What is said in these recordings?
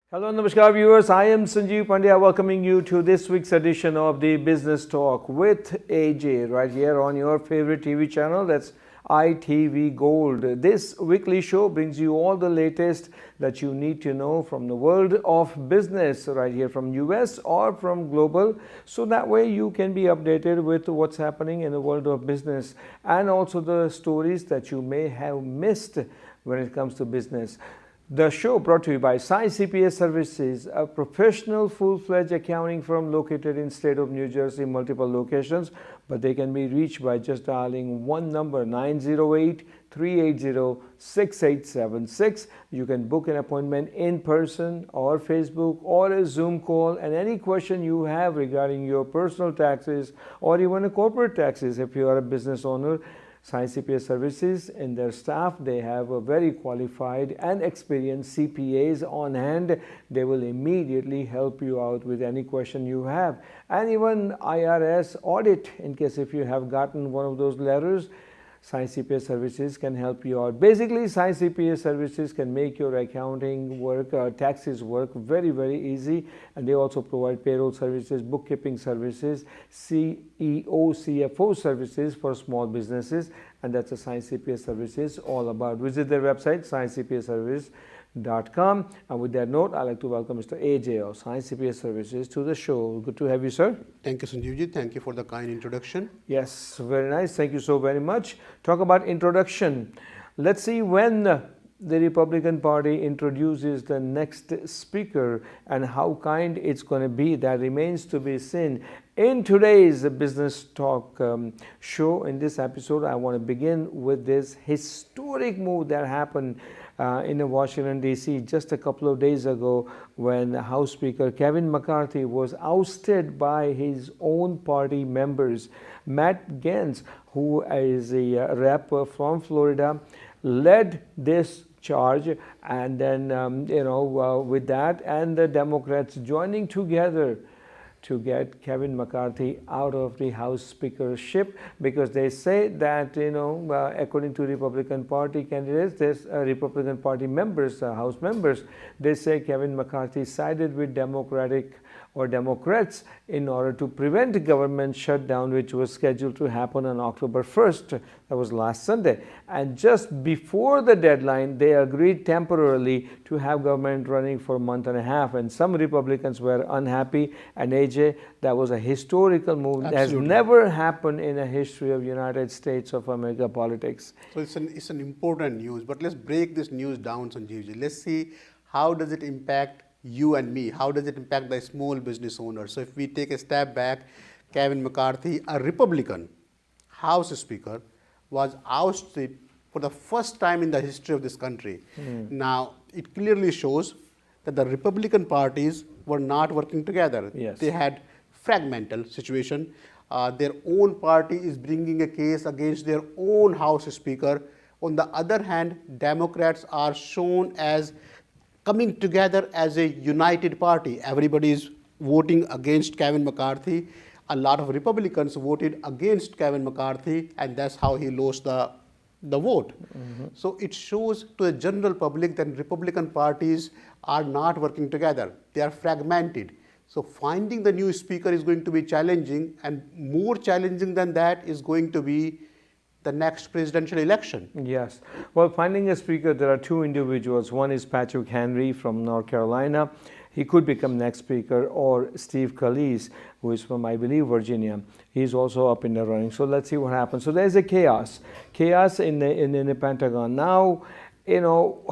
Hello, Namaskar viewers. I am Sanjeev Pandya welcoming you to this week's edition of the Business Talk with Ajay right here on your favorite TV channel, that's ITV Gold. This weekly show brings you all the latest that you need to know from the world of business right here from US or from global, so that way you can be updated with what's happening in the world of business and also the stories that you may have missed when it comes to business. The show brought to you by SAI CPA Services, a professional full-fledged accounting firm located in state of New Jersey, multiple locations, but they can be reached by just dialing one number 908-380-6876. You can book an appointment in person or Facebook or a Zoom call, and any question you have regarding your personal taxes or even a corporate taxes if you are a business owner, SAI CPA Services and their staff, they have a very qualified and experienced CPAs on hand. They will immediately help you out with any question you have. And even IRS audit, in case if you have gotten one of those letters, SAI CPA Services can help you out. Basically, SAI CPA Services can make your accounting work, taxes work very, very easy. And they also provide payroll services, bookkeeping services, CFO services for small businesses. And that's a SAI CPA Services all about. Visit their website, saicpaservice.com. And with that note, I'd like to welcome Mr. Ajay of SAI CPA Services to the show. Good to have you, sir. Thank you, Sanjeevji. Thank you for the kind introduction. Yes, very nice. Thank you so very much. Talk about introduction. Let's see when the Republican Party introduces the next speaker and how kind it's going to be. That remains to be seen. In today's Business Talk show, in this episode, I want to begin with this historic move that happened in Washington, D.C. just a couple of days ago when House Speaker Kevin McCarthy was ousted by his own party members. Matt Gaetz, who is a rep from Florida, led this charge, and then with that and the Democrats joining together to get Kevin McCarthy out of the House speakership, because they say that, according to Republican Party candidates, there's Republican Party members, House members, they say Kevin McCarthy sided with Democrats in order to prevent the government shutdown, which was scheduled to happen on October 1st. That was last Sunday. And just before the deadline, they agreed temporarily to have government running for a month and a half. And some Republicans were unhappy. And AJ, that was a historical move. Absolutely. That has never happened in the history of United States of America politics. So it's an important news. But let's break this news down, Sanjeevji. Let's see how does it impact you and me? How does it impact the small business owner? So if we take a step back, Kevin McCarthy, a Republican House Speaker, was ousted for the first time in the history of this country. Now, it clearly shows that the Republican parties were not working together. Yes. They had fragmental situation. Their own party is bringing a case against their own House Speaker. On the other hand, Democrats are shown as coming together as a united party. Everybody is voting against Kevin McCarthy. A lot of Republicans voted against Kevin McCarthy, and that's how he lost the vote. So it shows to the general public that Republican parties are not working together. They are fragmented. So finding the new speaker is going to be challenging, and more challenging than that is going to be the next presidential election. Yes. Well, finding a speaker, there are two individuals. One is Patrick Henry from North Carolina. He could become next speaker, or Steve Scalise, who is from, I believe, Virginia. He's also up in the running. So let's see what happens. So there's a chaos in the Pentagon. Now,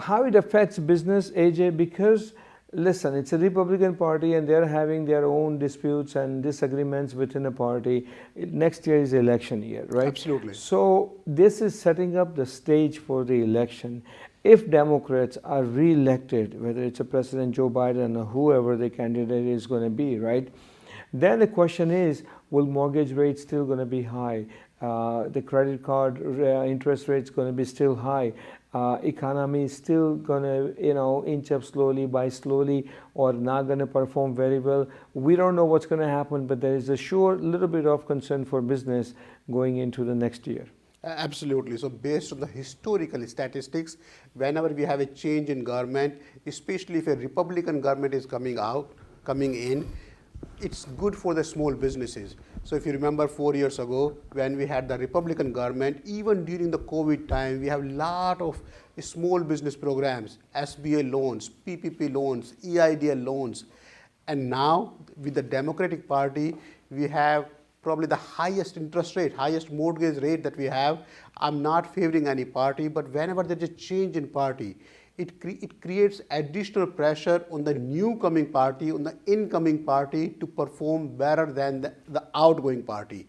how it affects business, AJ, because listen, it's a Republican Party and they're having their own disputes and disagreements within the party. Next year is election year, right? Absolutely. So this is setting up the stage for the election. If Democrats are re-elected, whether it's a President Joe Biden or whoever the candidate is going to be, right? Then the question is, will mortgage rates still going to be high? The credit card interest rates going to be still high? Economy is still going to, inch up slowly, or not going to perform very well. We don't know what's going to happen, but there is a sure little bit of concern for business going into the next year. Absolutely. So based on the historical statistics, whenever we have a change in government, especially if a Republican government is coming in, it's good for the small businesses. So if you remember 4 years ago, when we had the Republican government, even during the COVID time, we have a lot of small business programs, SBA loans, PPP loans, EIDL loans. And now with the Democratic Party, we have probably the highest interest rate, highest mortgage rate that we have. I'm not favoring any party, but whenever there's a change in party, it creates additional pressure on the new coming party, on the incoming party to perform better than the outgoing party.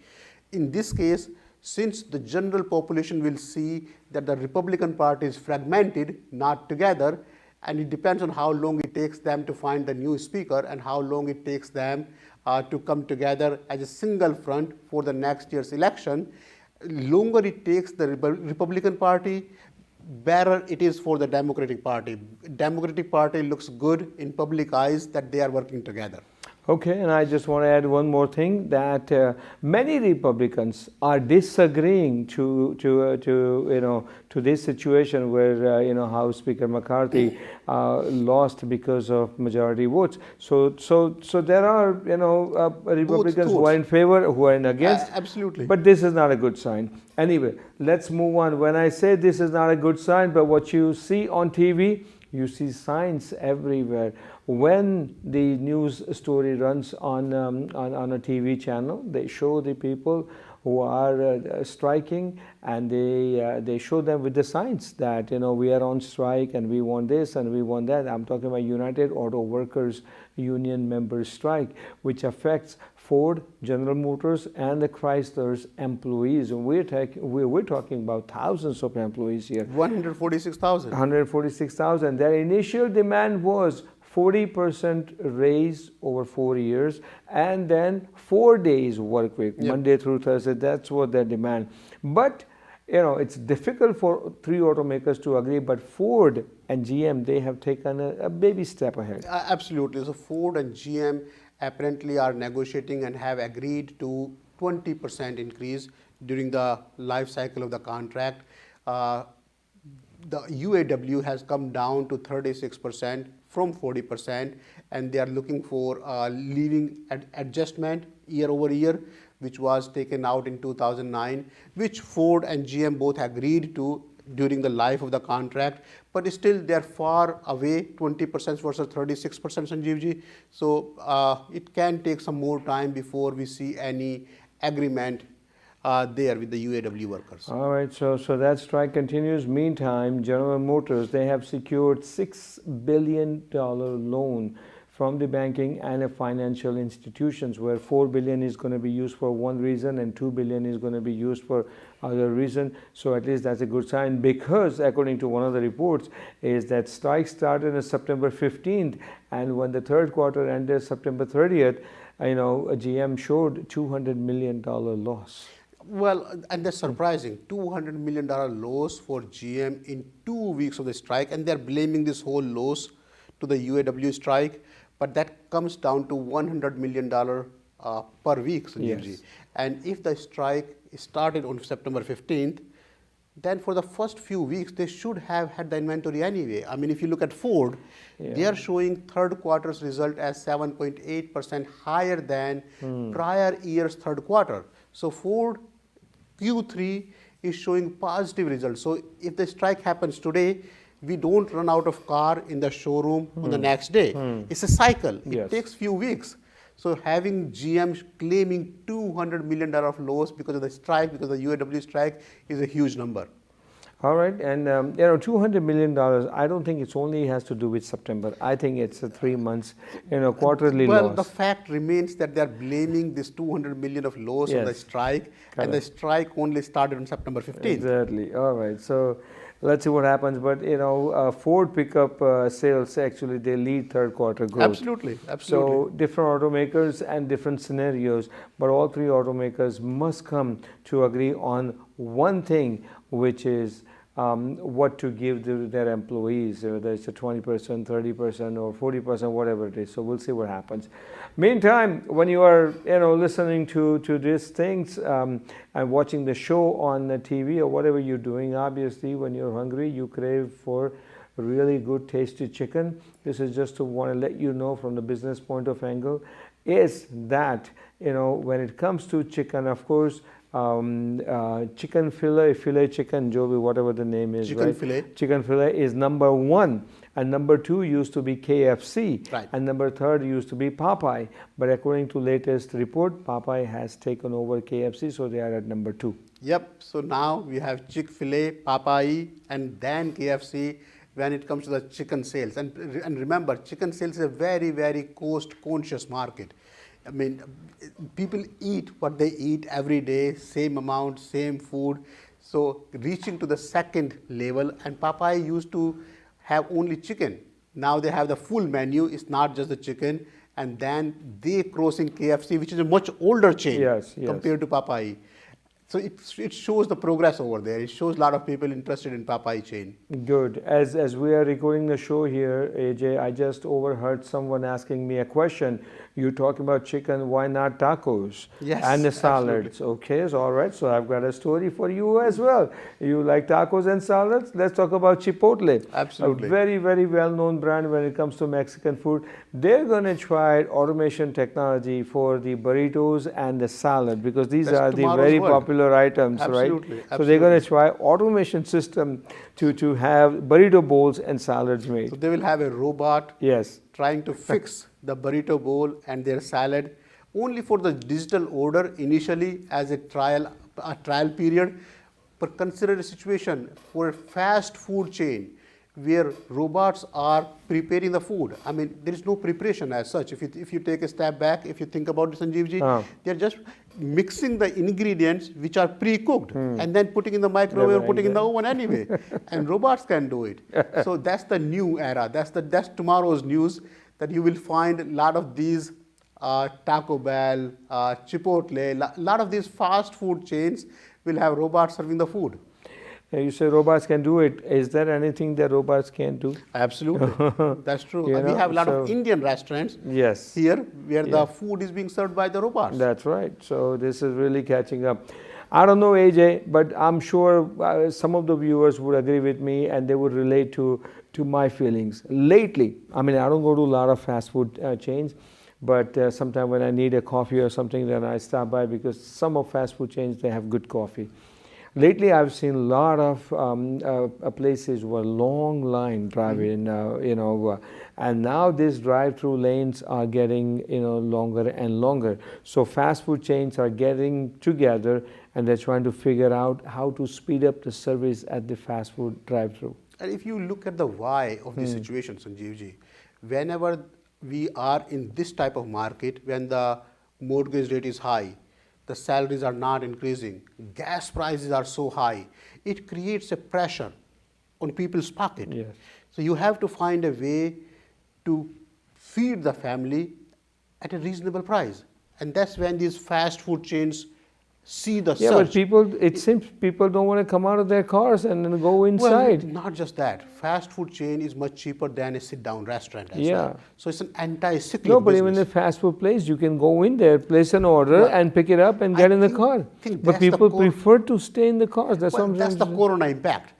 In this case, since the general population will see that the Republican Party is fragmented, not together, and it depends on how long it takes them to find the new speaker and how long it takes them to come together as a single front for the next year's election. Longer it takes the Republican Party, better it is for the Democratic Party. Democratic Party looks good in public eyes that they are working together. Okay, and I just want to add one more thing, that many Republicans are disagreeing to this situation where House Speaker McCarthy lost because of majority votes. So there are Republicans who are in favor, who are in against. Absolutely. But this is not a good sign. Anyway, let's move on. When I say this is not a good sign, but what you see on TV, you see signs everywhere. When the news story runs on a TV channel, they show the people who are striking, and they show them with the signs that we are on strike and we want this and we want that. I'm talking about United Auto Workers Union members strike, which affects Ford, General Motors, and the Chrysler's employees. And we're talking about thousands of employees here. 146,000. 146,000. Their initial demand was 40% raise over 4 years, and then 4 days work week, Yep. Monday through Thursday. That's what their demand. But it's difficult for three automakers to agree. But Ford and GM, they have taken a baby step ahead. Absolutely. So Ford and GM apparently are negotiating and have agreed to 20% increase during the life cycle of the contract. The UAW has come down to 36% from 40%, and they are looking for leaving adjustment year over year, which was taken out in 2009, which Ford and GM both agreed to during the life of the contract. But still, they are far away, 20% versus 36%, Sanjeevji. So it can take some more time before we see any agreement there with the UAW workers. All right, so that strike continues. Meantime, General Motors, they have secured $6 billion loan from the banking and financial institutions, where $4 billion is going to be used for one reason and $2 billion is going to be used for other reason. So at least that's a good sign, because according to one of the reports is that strike started on September 15th, and when the third quarter ended September 30th, GM showed $200 million loss. Well, and that's surprising. $200 million loss for GM in 2 weeks of the strike, and they're blaming this whole loss to the UAW strike. But that comes down to $100 million per week, Sanjeevji. Yes. And if the strike started on September 15th, then for the first few weeks, they should have had the inventory anyway. I mean, if you look at Ford, they are showing third quarter's result as 7.8% higher than prior year's third quarter. So Ford Q3 is showing positive results. So if the strike happens today, we don't run out of car in the showroom on the next day. It's a cycle. It takes few weeks. So having GM claiming $200 million of loss because of the strike, because of the UAW strike, is a huge number. All right, and $200 million, I don't think it's only has to do with September. I think it's a 3 months, quarterly loss. Well, the fact remains that they are blaming this $200 million of loss on the strike, and the strike only started on September 15th. Exactly. All right, so let's see what happens. But Ford pickup sales, actually they lead third quarter growth. Absolutely. So different automakers and different scenarios, but all three automakers must come to agree on one thing, which is what to give their employees, whether it's a 20%, 30%, or 40%, whatever it is. So we'll see what happens. Meantime, when you are listening to these things and watching the show on the TV or whatever you're doing, obviously when you're hungry, you crave for really good tasty chicken. This is just to want to let you know from the business point of angle is that when it comes to chicken, of course, chicken filet chicken, Joby, whatever the name is, chicken right? Filet. Chicken filet is number 1, and number 2 used to be KFC, right. And number 3 used to be Popeye. But according to latest report, Popeye has taken over KFC, so they are at number 2. Yep. So now we have Chick-fil-A, Popeye, and then KFC when it comes to the chicken sales. And remember, chicken sales is a very, very cost-conscious market. I mean, people eat what they eat every day, same amount, same food. So reaching to the second level, and Popeye used to have only chicken. Now they have the full menu. It's not just the chicken. And then they crossing KFC, which is a much older chain compared to Popeye. So it shows the progress over there. It shows a lot of people interested in Popeye chain. Good. As we are recording the show here, AJ, I just overheard someone asking me a question. You talking about chicken, why not tacos? Yes, and the salads. absolutely. Okay, so all right. So I've got a story for you as well. You like tacos and salads? Let's talk about Chipotle. Absolutely. A very, very well-known brand when it comes to Mexican food. They're going to try automation technology for the burritos and the salad because these are the very popular items, absolutely, right? Absolutely. So they're going to try automation system to have burrito bowls and salads made. So they will have a robot trying to fix the burrito bowl and their salad only for the digital order initially as a trial period. But consider a situation for a fast food chain where robots are preparing the food. I mean, there is no preparation as such. If you take a step back, if you think about it, Sanjeevji, they're just mixing the ingredients which are pre-cooked and then putting in the microwave or putting in the oven anyway. And robots can do it. So that's the new era. That's tomorrow's news, that you will find a lot of these Taco Bell, Chipotle, a lot of these fast food chains will have robots serving the food. You say robots can do it. Is there anything that robots can't do? Absolutely. That's true. We have a lot of Indian restaurants here where the food is being served by the robots. That's right. So this is really catching up. I don't know, AJ, but I'm sure some of the viewers would agree with me and they would relate to my feelings. Lately, I mean, I don't go to a lot of fast food chains, but sometimes when I need a coffee or something, then I stop by because some of fast food chains, they have good coffee. Lately, I've seen a lot of places where long line driving, and now these drive-through lanes are getting, longer and longer. So fast food chains are getting together and they're trying to figure out how to speed up the service at the fast food drive-through. And if you look at the why of this situation, Sanjeevji, whenever we are in this type of market, when the mortgage rate is high, the salaries are not increasing, gas prices are so high, it creates a pressure on people's pocket. Yes. So you have to find a way to feed the family at a reasonable price. And that's when these fast food chains see the surge. But it seems people don't want to come out of their cars and then go inside. Well, not just that. Fast food chain is much cheaper than a sit-down restaurant as well. So it's an anti-cyclical No, but business. even the fast food place, you can go in there, place an order and pick it up and get in the car. But people prefer to stay in the cars. That's the corona impact.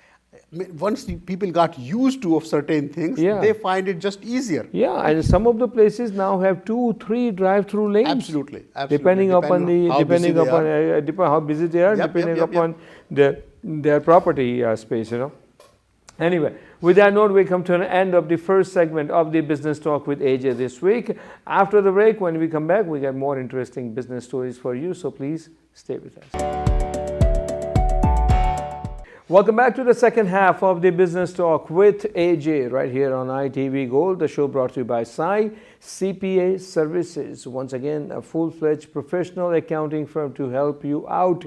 Once the people got used to of certain things, they find it just easier. Yeah, and some of the places now have 2-3 drive-through lanes. Absolutely. Depending upon how busy they are, depending upon their property space, Anyway, with that note, we come to an end of the first segment of the Business Talk with AJ this week. After the break, when we come back, we got more interesting business stories for you, so please stay with us. Welcome back to the second half of the Business Talk with AJ right here on ITV Gold, the show brought to you by SAI CPA Services. Once again, a full-fledged professional accounting firm to help you out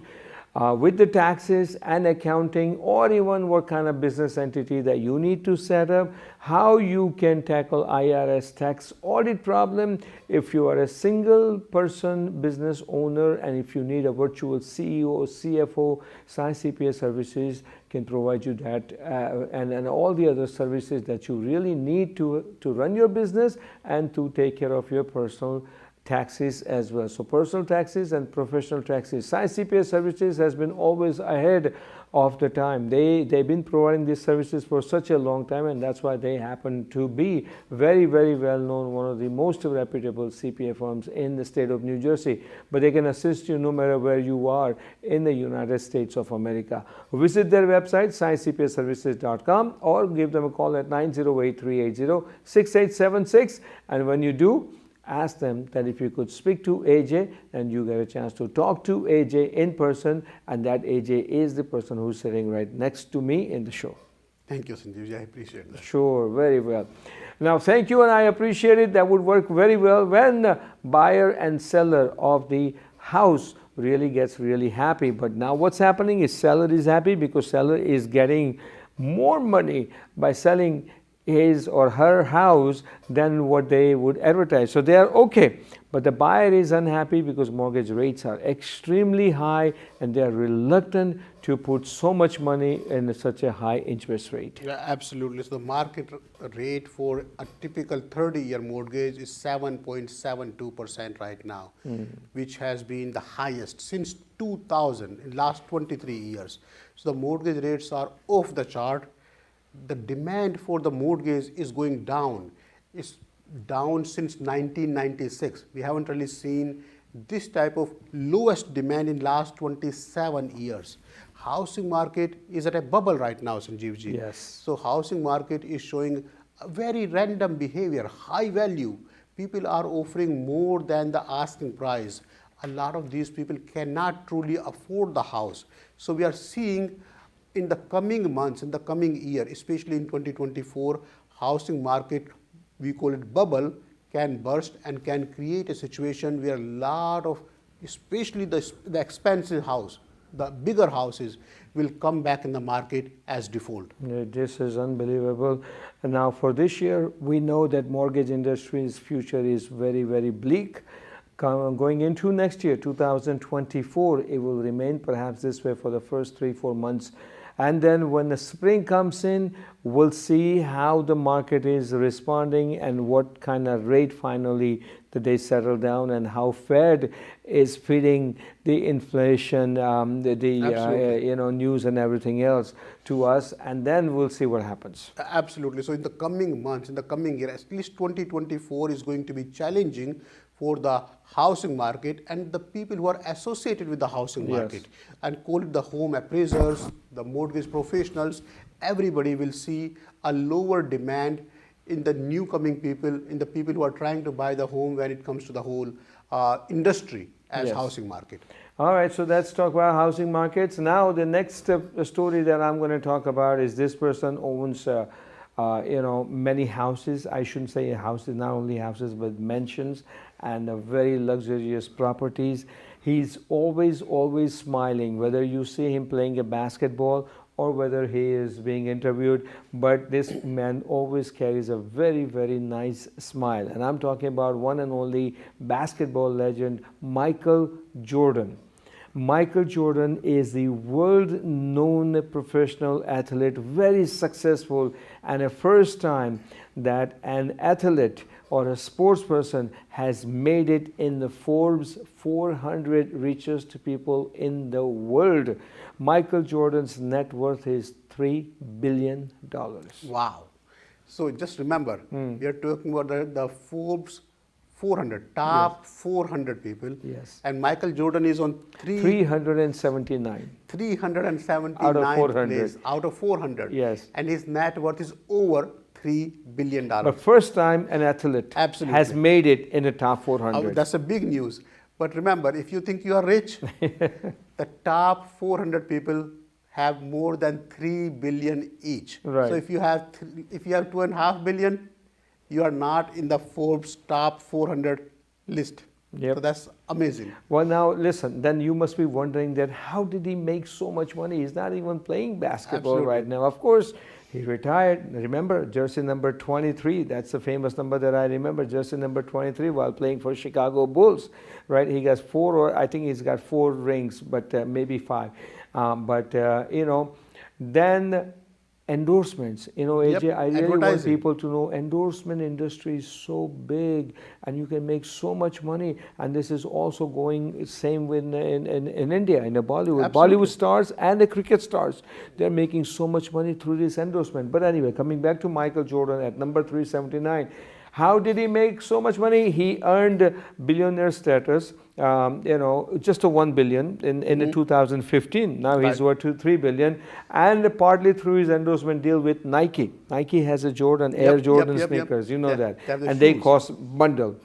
with the taxes and accounting, or even what kind of business entity that you need to set up, how you can tackle IRS tax audit problem if you are a single person business owner, and if you need a virtual CEO, CFO, SAI CPA services can provide you that, and all the other services that you really need to run your business and to take care of your personal taxes as well. So personal taxes and professional taxes. SAI CPA services has been always ahead of the time. They've been providing these services for such a long time, and that's why they happen to be very, very well known, one of the most reputable CPA firms in the state of New Jersey. But they can assist you no matter where you are in the United States of America. Visit their website, saicpaservices.com, or give them a call at 908-380-6876. And when you do, ask them that if you could speak to AJ, and you get a chance to talk to AJ in person, and that AJ is the person who's sitting right next to me in the show. Thank you, Sanjeevji. I appreciate that. Sure, very well. Now, thank you, and I appreciate it. That would work very well when the buyer and seller of the house really gets really happy. But now what's happening is seller is happy because seller is getting more money by selling his or her house than what they would advertise. So they are okay. But the buyer is unhappy because mortgage rates are extremely high, and they are reluctant to put so much money in such a high interest rate. Yeah, absolutely. So the market rate for a typical 30-year mortgage is 7.72% right now, which has been the highest since 2000 in last 23 years. So the mortgage rates are off the chart. The demand for the mortgage is going down. It's down since 1996. We haven't really seen this type of lowest demand in last 27 years. Housing market is at a bubble right now, Sanjeevji. Yes. So housing market is showing a very random behavior, high value. People are offering more than the asking price. A lot of these people cannot truly afford the house. So we are seeing in the coming months, in the coming year, especially in 2024, housing market, we call it bubble, can burst and can create a situation where a lot of, especially the expensive house, the bigger houses will come back in the market as default. This is unbelievable. And now for this year, we know that mortgage industry's future is very, very bleak. Going into next year, 2024, it will remain perhaps this way for the first 3-4 months. And then when the spring comes in, we'll see how the market is responding and what kind of rate finally that they settle down, and how Fed is feeding the inflation, news and everything else to us, and then we'll see what happens. Absolutely. So in the coming months, in the coming year, at least 2024 is going to be challenging for the housing market and the people who are associated with the housing market. Yes. And call it the home appraisers, the mortgage professionals, everybody will see a lower demand in the new coming people, in the people who are trying to buy the home when it comes to the whole industry as Yes. housing market. All right, so let's talk about housing markets. Now the next story that I'm going to talk about is this person owns many houses. I shouldn't say houses, not only houses, but mansions and very luxurious properties. He's always smiling, whether you see him playing a basketball or whether he is being interviewed, but this man always carries a very, very nice smile. And I'm talking about one and only basketball legend, Michael Jordan. Michael Jordan is the world-known professional athlete, very successful, and a first time that an athlete or a sports person has made it in the Forbes 400 richest people in the world. Michael Jordan's net worth is $3 billion. Wow. So just remember, we are talking about the Forbes 400, top yes. 400 people. Yes. And Michael Jordan is on 379. 379 out of 400. place out of 400. Yes. And his net worth is over $3 billion. But first time an athlete Absolutely. has made it in the top 400. That's a big news. But remember, if you think you are rich, the top 400 people have more than 3 billion each. Right. So if you have 2.5 billion, you are not in the Forbes top 400 list. Yep. So that's amazing. Well, now listen, then you must be wondering that how did he make so much money? He's not even playing basketball Absolutely. right now. Of course, he retired. Remember, jersey number 23, that's the famous number that I remember, jersey number 23 while playing for Chicago Bulls, right? He got four, or I think he's got 4 rings, but maybe 5. Then endorsements, AJ, Yep, I really want advertising. people to know endorsement industry is so big and you can make so much money, and this is also going same with in India, in the Bollywood. Absolutely. Bollywood stars and the cricket stars, they're making so much money through this endorsement. But anyway, coming back to Michael Jordan at number 379, how did he make so much money? He earned billionaire status, just a 1 billion in the 2015. Now he's Right. worth 3 billion, and partly through his endorsement deal with Nike. Nike has a Jordan, Air Yep, Jordan yep, yep. sneakers, you know Yeah, that, they have the and they shoes. cost bundle.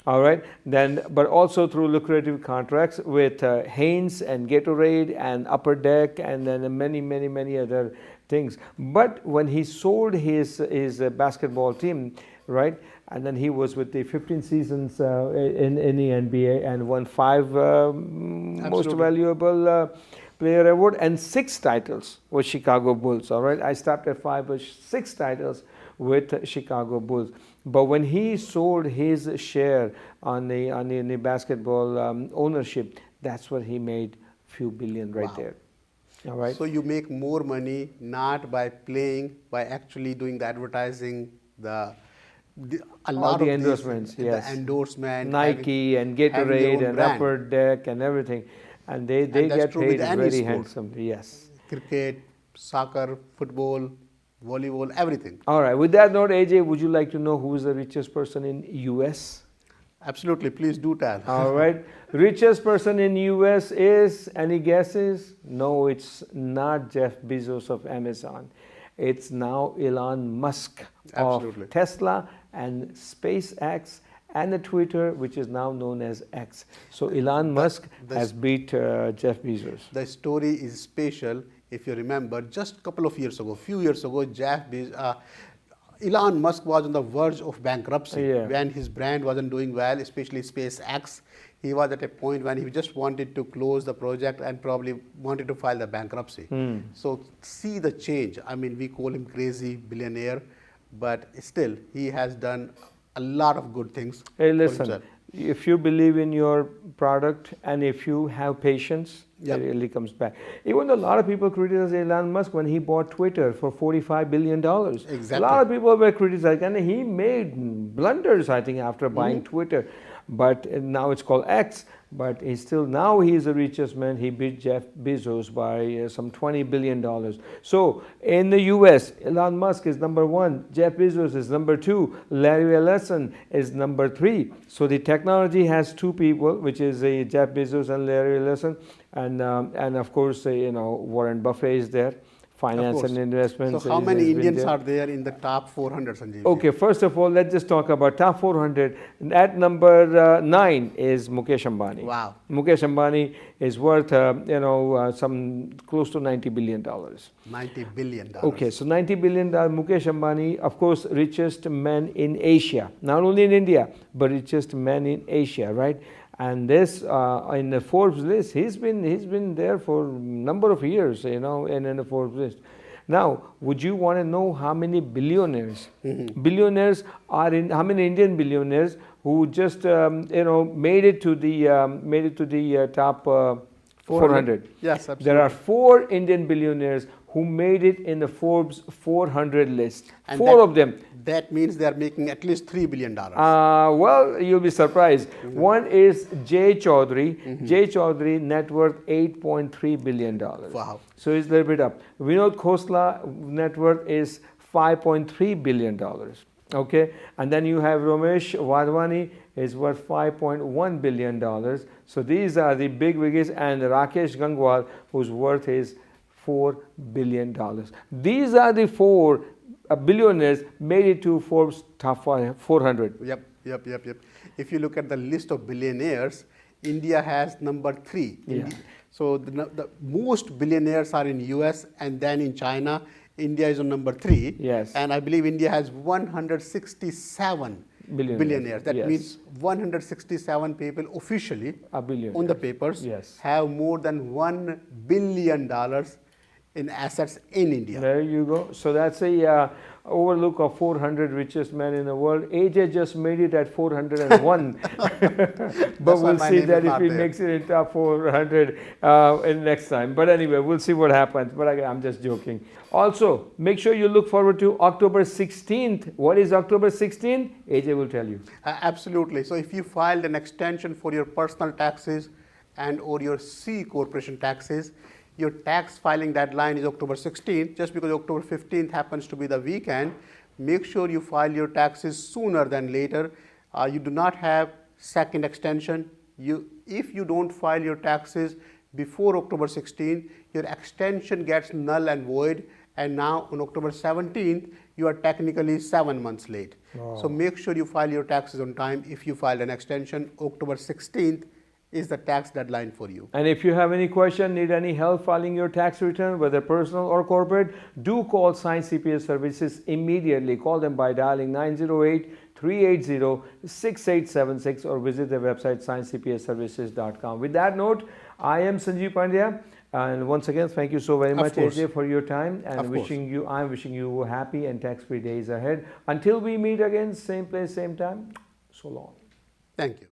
All right, then, but also through lucrative contracts with Hanes and Gatorade and Upper Deck, and then many other things. But when he sold his basketball team, right, and then he was with the 15 seasons in the NBA and won 5 most Absolutely. valuable player award and 6 titles with Chicago Bulls. All right, I stopped at 5, but 6 titles with Chicago Bulls. But when he sold his share on the basketball ownership, that's what he made few billion right Wow. there. All right. So you make more money not by playing, by actually doing the advertising, a All lot the of endorsements, these, yes. the endorsement, Nike and having your Gatorade own and brand. Upper Deck and everything, and they that's get true with paid any very sport. handsomely. Yes. Cricket, soccer, football, volleyball, everything. All right. With that note, AJ, would you like to know who is the richest person in US? Absolutely, please do tell. All right. Richest person in US is, any guesses? No, it's not Jeff Bezos of Amazon. It's now Elon Musk Absolutely. of Tesla and SpaceX and the Twitter, which is now known as X. So Elon Musk has beat Jeff Bezos. The story is special. If you remember, just a couple of years ago, few years ago, Elon Musk was on the verge of bankruptcy Yeah. when his brand wasn't doing well, especially SpaceX. He was at a point when he just wanted to close the project and probably wanted to file the bankruptcy. So see the change. I mean, we call him crazy billionaire, but still he has done a lot of good things Hey, for listen, himself. if you believe in your product and if you have patience, Yep. it really comes back. Even though a lot of people criticize Elon Musk when he bought Twitter for $45 billion. Exactly. A lot of people were criticizing, and he made blunders, I think, after buying Twitter. But now it's called X. But now he's the richest man. He beat Jeff Bezos by some $20 billion. So in the US, Elon Musk is number 1, Jeff Bezos is number 2, Larry Ellison is number 3. So the technology has 2 people, which is Jeff Bezos and Larry Ellison, and of course Warren Buffett is there. Finance Of course. and investments. So how is- many has been Indians there. are there in the top 400, Sanjeev? Okay, first of all, let's just talk about top 400. At number 9 is Mukesh Ambani. Wow. Mukesh Ambani is worth, some close to $90 billion. $90 billion. Okay, so $90 billion, Mukesh Ambani, of course, richest man in Asia. Not only in India, but richest man in Asia, right? And this, in the Forbes list, he's been there for a number of years, in the Forbes list. Now, would you want to know how many billionaires? Billionaires are in, how many Indian billionaires who just made it to the top 400? Yes, absolutely. There are 4 Indian billionaires who made it in the Forbes 400 list. And 4 of them. That means they are making at least $3 billion. Well, you'll be surprised. One is Jay Chaudhary. Jay Chaudhary net worth $8.3 billion. Wow. So he's a little bit up. Vinod Khosla net worth is $5.3 billion. Okay, and then you have Ramesh Wadhwani is worth $5.1 billion. So these are the big wiggies, and Rakesh Gangwal, whose worth is $4 billion. These are the 4 billionaires made it to Forbes top 400. Yep. If you look at the list of billionaires, India has number 3. Yeah. So the most billionaires are in US, and then in China, India is on number 3. Yes. And I believe India has 167 Billionaires, That yes. means 167 people officially A billionaire. on the papers Yes. have more than $1 billion in assets in India. There you go. So that's a overlook of 400 richest men in the world. AJ just made it at 401. But why we'll my see name that is if not he there. makes it in top 400 in next time. But anyway, we'll see what happens. But I'm just joking. Also, make sure you look forward to October 16th. What is October 16th? AJ will tell you. Absolutely. So if you filed an extension for your personal taxes and or your C corporation taxes, your tax filing deadline is October 16th. Just because October 15th happens to be the weekend, make sure you file your taxes sooner than later. You do not have second extension. If you don't file your taxes before October 16th, your extension gets null and void, and now on October 17th, you are technically 7 months late. Wow. So make sure you file your taxes on time. If you filed an extension, October 16th is the tax deadline for you. And if you have any question, need any help filing your tax return, whether personal or corporate, do call SAI CPA Services immediately. Call them by dialing 908-380-6876 or visit their website saicpaservices.com. With that note, I am Sanjeev Pandya. And once again, thank you so very much, AJ, for your time, and I'm wishing you happy and tax-free days ahead. Until we meet again, same place, same time. So long. Thank you.